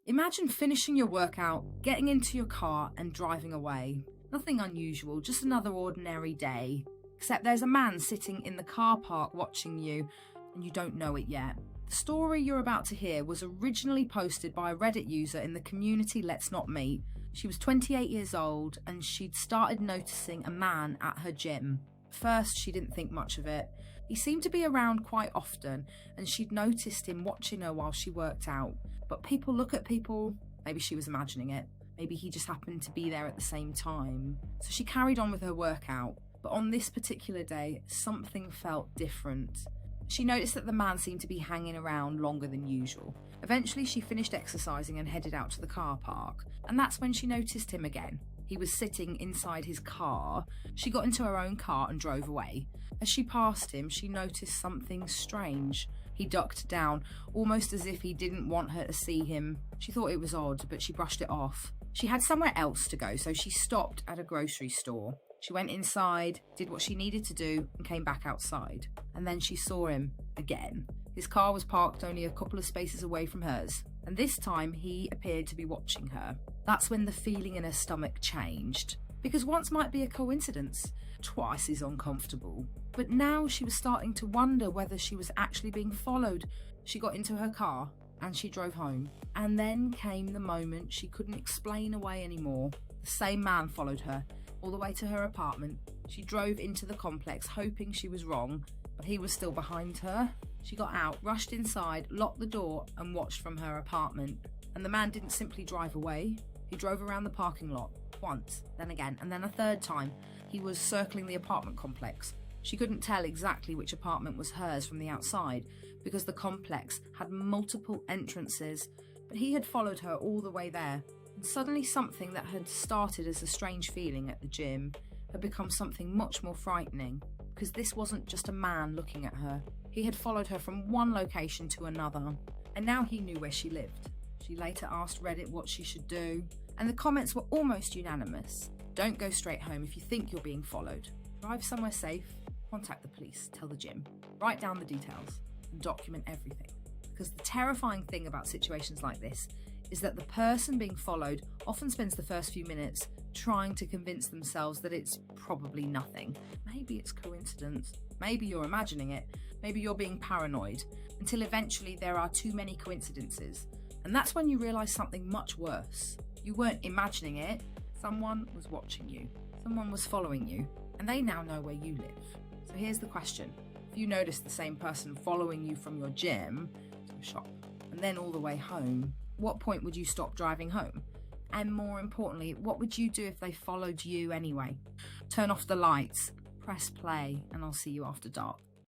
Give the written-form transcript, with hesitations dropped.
Imagine finishing your workout, getting into your car and driving away. Nothing unusual, just another ordinary day. Except there's a man sitting in the car park watching you, and you don't know it yet. The story you're about to hear was originally posted by a Reddit user in the community Let's Not Meet. She was 28 years old and she'd started noticing a man at her gym. First, she didn't think much of it. He seemed to be around quite often and she'd noticed him watching her while she worked out. But people look at people, maybe she was imagining it. Maybe he just happened to be there at the same time. So she carried on with her workout. But on this particular day, something felt different. She noticed that the man seemed to be hanging around longer than usual. Eventually, she finished exercising and headed out to the car park. And that's when she noticed him again. He was sitting inside his car. She got into her own car and drove away. As she passed him, she noticed something strange. He ducked down, almost as if he didn't want her to see him. She thought it was odd, but she brushed it off. She had somewhere else to go, so she stopped at a grocery store. She went inside, did what she needed to do, and came back outside. And then she saw him again. His car was parked only a couple of spaces away from hers, and this time he appeared to be watching her. That's when the feeling in her stomach changed. Because once might be a coincidence, twice is uncomfortable. But now she was starting to wonder whether she was actually being followed. She got into her car and she drove home. And then came the moment she couldn't explain away anymore. The same man followed her all the way to her apartment. She drove into the complex hoping she was wrong, but he was still behind her. She got out, rushed inside, locked the door and watched from her apartment. And the man didn't simply drive away. He drove around the parking lot once, then again, and then a third time. He was circling the apartment complex. She couldn't tell exactly which apartment was hers from the outside because the complex had multiple entrances, but he had followed her all the way there. And suddenly something that had started as a strange feeling at the gym had become something much more frightening, because this wasn't just a man looking at her. He had followed her from one location to another, and now he knew where she lived. She later asked Reddit what she should do, and the comments were almost unanimous. Don't go straight home if you think you're being followed. Drive somewhere safe, contact the police, tell the gym, write down the details, and document everything. Because the terrifying thing about situations like this is that the person being followed often spends the first few minutes trying to convince themselves that it's probably nothing. Maybe it's coincidence. Maybe you're imagining it. Maybe you're being paranoid. Until eventually there are too many coincidences. And that's when you realise something much worse. You weren't imagining it. Someone was watching you. Someone was following you. And they now know where you live. So here's the question. If you notice the same person following you from your gym to a shop and then all the way home, what point would you stop driving home? And more importantly, what would you do if they followed you anyway? Turn off the lights, press play, and I'll see you after dark.